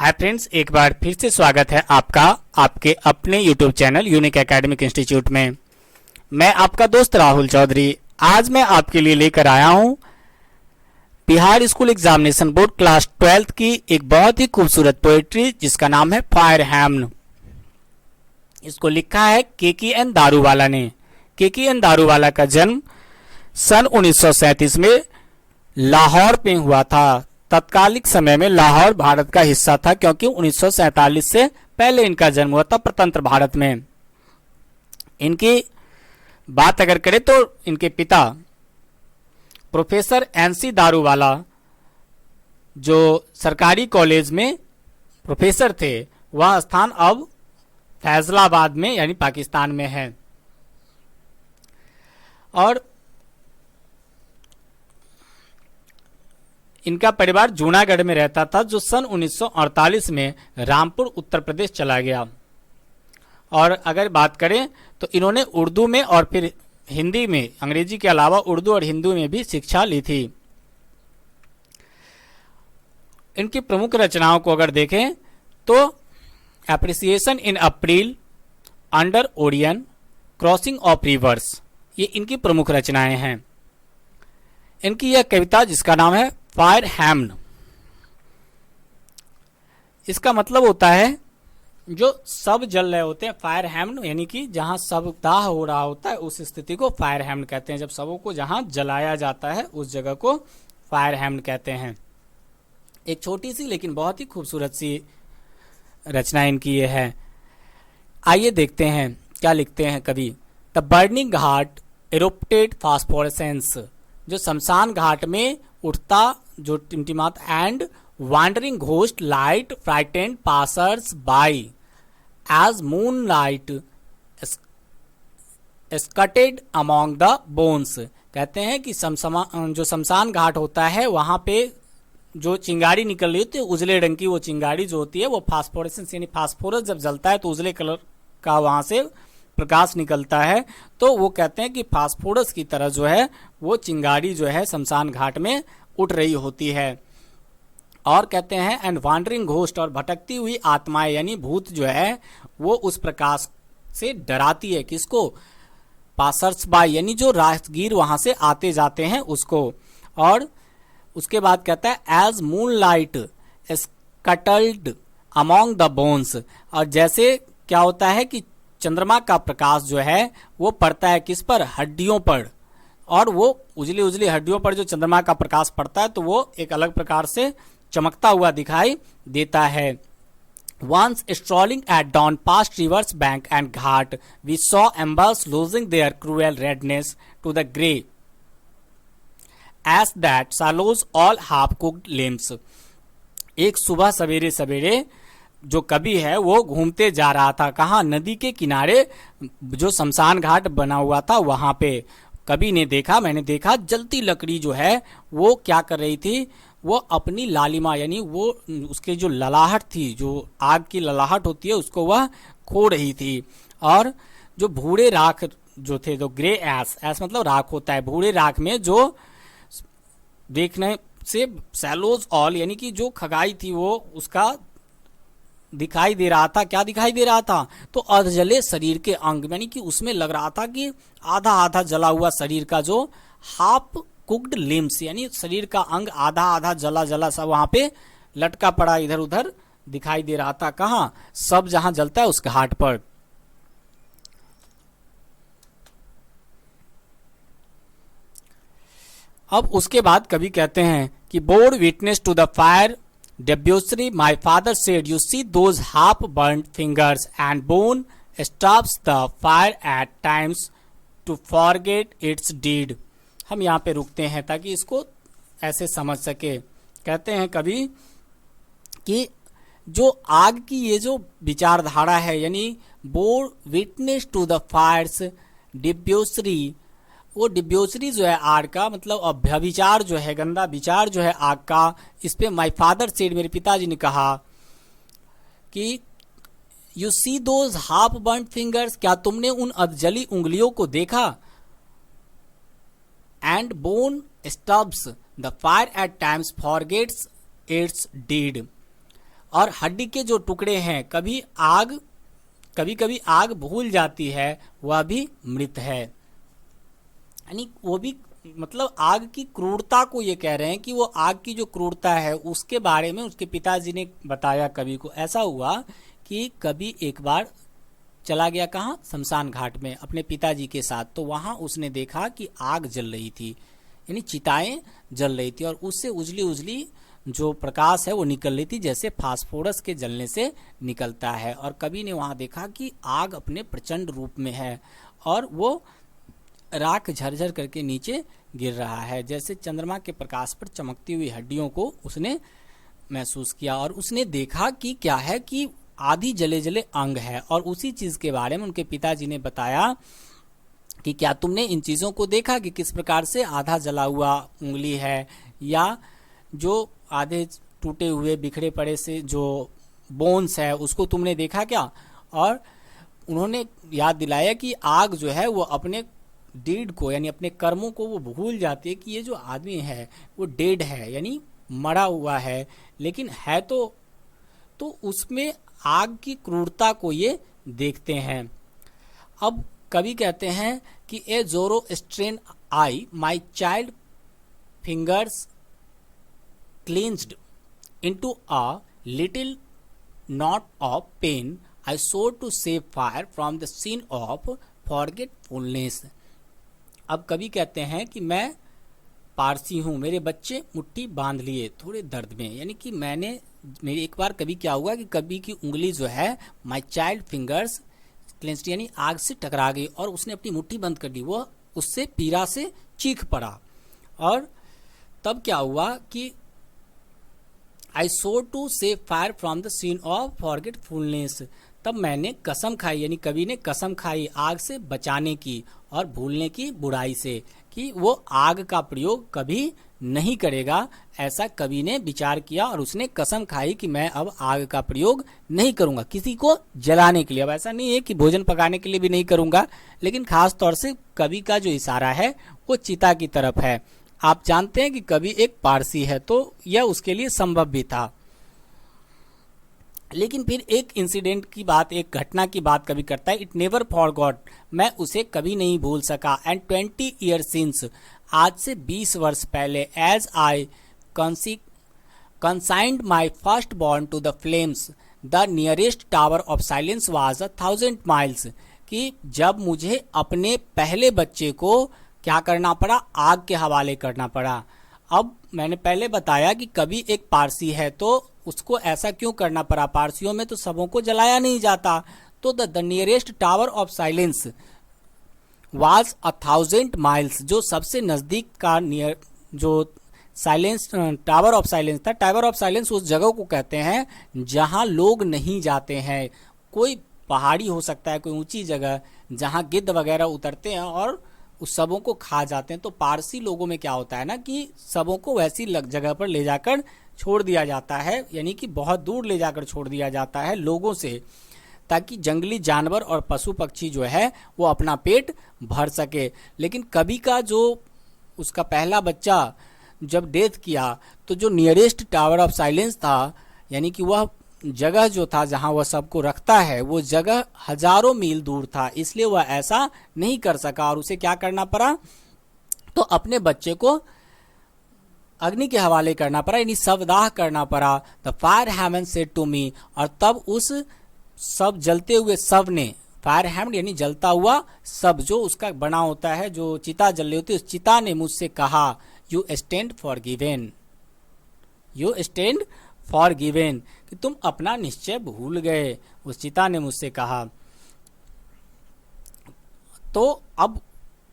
Hi friends, एक बार फिर से स्वागत है आपका आपके अपने YouTube channel unique academic institute में। मैं आपका दोस्त राहुल चौधरी। आज मैं आपके लिए लेकर आया हूं Bihar school examination board class 12th की एक बहुत ही खूबसूरत पोएट्री जिसका नाम है फायर हैम्न। इसको लिखा है के.एन. दारूवाला ने। के.एन. दारूवाला का जन्म सन 1937 में लाहौर में हुआ था। तत्कालिक समय में लाहौर भारत का हिस्सा था क्योंकि 1947 से पहले इनका जन्म हुआ था स्वतंत्र भारत में। इनकी बात अगर करें तो इनके पिता प्रोफेसर एन.सी. दारूवाला जो सरकारी कॉलेज में प्रोफेसर थे, वह स्थान अब फैजलाबाद में यानी पाकिस्तान में है। और इनका परिवार जूनागढ़ में रहता था जो सन 1948 में रामपुर उत्तर प्रदेश चला गया। और अगर बात करें तो इन्होंने उर्दू में और फिर हिंदी में, अंग्रेजी के अलावा उर्दू और हिंदी में भी शिक्षा ली थी। इनकी प्रमुख रचनाओं को अगर देखें तो appreciation in April, under odeon, crossing of rivers, ये इनकी प्रमुख रचनाएं हैं। इनकी यह कविता जिसका नाम है फायर हैम्न, इसका मतलब होता है जो सब जल रहे होते हैं। फायर हैम्न यानी कि जहां सब दाह हो रहा होता है उस स्थिति को फायर हैम्न कहते हैं। जब सबों को जहां जलाया जाता है उस जगह को फायर हैम्न कहते हैं। एक छोटी सी लेकिन बहुत ही खूबसूरत सी रचना इनकी ये है। आइए देखते हैं क्या लिखते हैं कवि। द बर्निंग घाट एरोप्टेड फास्फोरेसेंस, जो शमशान घाट में उठता जो टिमटिमात, and wandering ghost light frightened passers by as moonlight scattered among the bones। कहते हैं कि जो शमशान घाट होता है वहां पे जो चिंगारी निकल रही होती है उजले रंग की, वो चिंगारी जो होती है वो फास्फोरेसेंस यानी फास्फोरस जब जलता है तो उजले कलर का वहां से प्रकाश निकलता है। तो वो कहते हैं कि फास्फोरस की तरह जो है वो चिंगारी जो है शमशान घाट में उठ रही होती है। और कहते हैं एंड वांडरिंग घोस्ट, और भटकती हुई आत्माएं यानी भूत जो है वो उस प्रकाश से डराती है। किसको? पासर्स बाय यानी जो राहगीर वहां से आते जाते हैं उसको। और उसके बाद कहता है as moonlight scuttled among the bones, और जैसे क्या होता है कि चंद्रमा का प्रकाश जो है वो पड़ता है किस पर? हड्डियों पर। और वो उजली उजली हड्डियों पर जो चंद्रमा का प्रकाश पड़ता है तो वो एक अलग प्रकार से चमकता हुआ दिखाई देता है। Once strolling at dawn past rivers bank and ghat, we saw embers losing their cruel redness to the grey, as that sallows all half-cooked limbs। एक सुबह सवेरे सवेरे जो कवि है वो घूमते जा रहा था। कहाँ? नदी के किनारे जो शमशान घाट बना हुआ था वहां पे। कवि ने देखा, मैंने देखा, जलती लकड़ी जो है वो क्या कर रही थी? वो अपनी लालिमा यानी वो उसके जो ललाहट थी, जो आग की ललाहट होती है उसको वह खो रही थी। और जो भूरे राख जो थे, जो ग्रे एस, एस मतलब राख होता है, भूरे राख में जो देखने से सैलोज ऑल यानी कि जो खगाई थी वो उसका दिखाई दे रहा था। क्या दिखाई दे रहा था? तो अर्धजले शरीर के अंग, यानी कि उसमें लग रहा था कि आधा आधा जला हुआ शरीर का जो हाफ कुक्ड लिम्स यानी शरीर का अंग आधा आधा जला जला सा वहां पे लटका पड़ा इधर उधर दिखाई दे रहा था। कहां? सब जहां जलता है उस घाट पर। अब उसके बाद कवि कहते हैं कि bored witness to the fire debauchery my father said you see those half burned fingers and bone stops the fire at times to forget its deed. हम यहाँ पे रुकते हैं ताकि इसको ऐसे समझ सके। कहते हैं कभी कि जो आग की ये जो विचारधारा है यानी bore witness to the fire's debauchery, वो डिब्यूसरी जो है आग का मतलब अभ्यविचार जो है, गंदा विचार जो है आग का, इस पे माई फादर सेड, मेरे पिताजी ने कहा कि you see those half burned fingers, क्या तुमने उन अधजली उंगलियों को देखा? And bone stubs the fire at times forgets its deed, और हड्डी के जो टुकड़े हैं, कभी कभी आग भूल जाती है, वह भी मृत है। यानी वो भी मतलब आग की क्रूरता को ये कह रहे हैं कि वो आग की जो क्रूरता है उसके बारे में उसके पिताजी ने बताया कवि को। ऐसा हुआ कि कवि एक बार चला गया कहाँ, शमशान घाट में अपने पिताजी के साथ। तो वहां उसने देखा कि आग जल रही थी, यानी चिताएं जल रही थी और उससे उजली उजली जो प्रकाश है वो निकल रही थी, जैसे फास्फोरस के जलने से निकलता है। और कवि ने वहां देखा कि आग अपने प्रचंड रूप में है और वो राख झरझर करके नीचे गिर रहा है, जैसे चंद्रमा के प्रकाश पर चमकती हुई हड्डियों को उसने महसूस किया। और उसने देखा कि क्या है कि आधी जले जले अंग है। और उसी चीज के बारे में उनके पिताजी ने बताया कि क्या तुमने इन चीजों को देखा कि किस प्रकार से आधा जला हुआ उंगली है, या जो आधे टूटे हुए बिखरे पड़े से जो बोन्स है उसको तुमने देखा क्या। और उन्होंने याद दिलाया कि आग जो है वो अपने डीड को, यानी अपने कर्मों को वो भूल जाती है कि ये जो आदमी है वो डेड है, यानी मरा हुआ है, लेकिन है तो उसमें आग की क्रूरता को ये देखते हैं। अब कवि कहते हैं कि ए जोरो strain I my child fingers clenched into a little knot of pain I sought to save fire from the scene of forgetfulness। अब कवि कहते हैं कि मैं पारसी हूँ, मेरे बच्चे मुट्ठी बांध लिए थोड़े दर्द में, यानी कि मेरी एक बार कभी क्या हुआ कि कवि की उंगली जो है माई चाइल्ड फिंगर्स क्लेंस्ड, यानी आग से टकरा गई और उसने अपनी मुट्ठी बंद कर दी, वो उससे पीड़ा से चीख पड़ा। और तब क्या हुआ कि I saw to save fire from the scene of forgetfulness, तब मैंने कसम खाई, यानी कवि ने कसम खाई आग से बचाने की और भूलने की बुराई से, कि वो आग का प्रयोग कभी नहीं करेगा। ऐसा कवि ने विचार किया और उसने कसम खाई कि मैं अब आग का प्रयोग नहीं करूंगा किसी को जलाने के लिए। अब ऐसा नहीं है कि भोजन पकाने के लिए भी नहीं करूंगा, लेकिन खास तौर से कवि का जो इशारा है वो चिता की तरफ है। आप जानते हैं कि कवि एक पारसी है, तो यह उसके लिए संभव भी था। लेकिन फिर एक इंसिडेंट की बात, एक घटना की बात कवि करता है, इट नेवर फॉरगॉट, मैं उसे कभी नहीं भूल सका। एंड 20 ईयर सिंस, आज से 20 वर्ष पहले, as I consigned my first born to the flames, the nearest tower of silence was 1000 miles, कि जब मुझे अपने पहले बच्चे को क्या करना पड़ा, आग के हवाले करना पड़ा। अब मैंने पहले बताया कि कवि एक पारसी है, तो उसको ऐसा क्यों करना पड़ा, पारसियों में तो सबों को जलाया नहीं जाता। तो the nearest tower of silence was 1000 miles, जो सबसे नजदीक का नियर जो साइलेंस टावर ऑफ साइलेंस था। टावर ऑफ साइलेंस उस जगह को कहते हैं जहां लोग नहीं जाते हैं। कोई पहाड़ी हो सकता है, कोई ऊंची जगह जहां गिद्ध वगैरह उतरते हैं और उस सबों को खा जाते हैं। तो पारसी लोगों में क्या होता है ना कि सबों को वैसी जगह पर ले जाकर छोड़ दिया जाता है, यानी कि बहुत दूर ले जाकर छोड़ दिया जाता है लोगों से, ताकि जंगली जानवर और पशु पक्षी जो है वो अपना पेट भर सके। लेकिन कवि का जो उसका पहला बच्चा जब डेथ किया, तो जो नियरेस्ट टावर ऑफ साइलेंस था, यानी कि वह जगह जो था जहां वह सबको रखता है, वो जगह हजारों मील दूर था, इसलिए वह ऐसा नहीं कर सका और उसे क्या करना पड़ा, तो अपने बच्चे को अग्नि के हवाले करना पड़ा, यानी शवदाह करना पड़ा। The fire hymn said to me, और तब उस सब जलते हुए शव ने, फायर हैमन यानी जलता हुआ शव जो उसका बना होता है, जो चिता जल रही होती है, उस चिता ने मुझसे कहा, you stand for given, you stand for given, कि तुम अपना निश्चय भूल गए, उस चिता ने मुझसे कहा। तो अब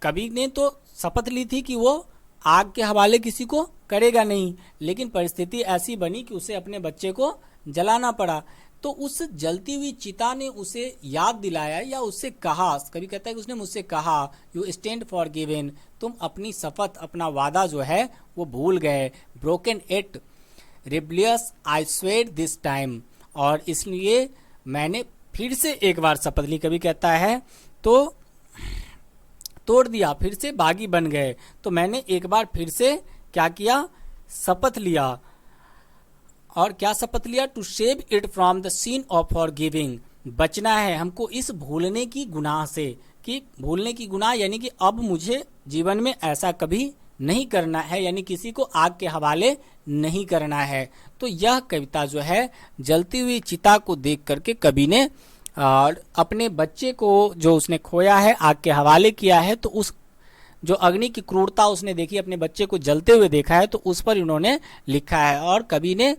कवि ने तो शपथ ली थी कि वो आग के हवाले किसी को करेगा नहीं, लेकिन परिस्थिति ऐसी बनी कि उसे अपने बच्चे को जलाना पड़ा। तो उस जलती हुई चिता ने उसे याद दिलाया या उससे कहा, कभी कहता है कि उसने मुझसे कहा, यू स्टैंड फॉर गिवेन, तुम अपनी शपथ, अपना वादा जो है वो भूल गए। Broken it rebellious I swayed this time, और इसलिए मैंने फिर से एक बार शपथ ली, कभी कहता है, तो तोड़ दिया, फिर से बागी बन गए। तो मैंने एक बार फिर से क्या किया, शपथ लिया। और क्या शपथ लिया? To save it from the scene of forgiving, बचना है हमको इस भूलने की गुनाह से, कि भूलने की गुनाह यानी कि अब मुझे जीवन में ऐसा कभी नहीं करना है, यानी किसी को आग के हवाले नहीं करना है। तो यह कविता जो है जलती हुई चिता को देख करके कवि ने अपने बच्चे को जो उसने खोया है आग के हवाले किया है, तो उस जो अग्नि की क्रूरता उसने देखी, अपने बच्चे को जलते हुए देखा है, तो उस पर इन्होंने लिखा है। और कवि ने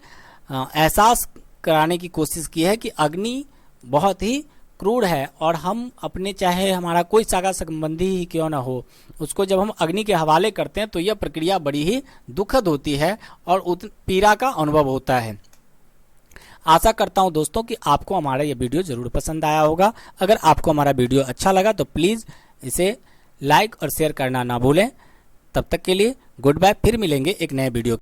एहसास कराने की कोशिश की है कि अग्नि बहुत ही क्रूर है और हम अपने चाहे हमारा कोई सगा संबंधी ही क्यों ना हो, उसको जब हम अग्नि के हवाले करते हैं तो यह प्रक्रिया बड़ी ही दुखद होती है और पीड़ा का अनुभव होता है। आशा करता हूं दोस्तों कि आपको हमारा यह वीडियो जरूर पसंद आया होगा। अगर आपको हमारा वीडियो अच्छा लगा तो प्लीज़ इसे लाइक और शेयर करना ना भूलें। तब तक के लिए गुड बाय, फिर मिलेंगे एक नए वीडियो।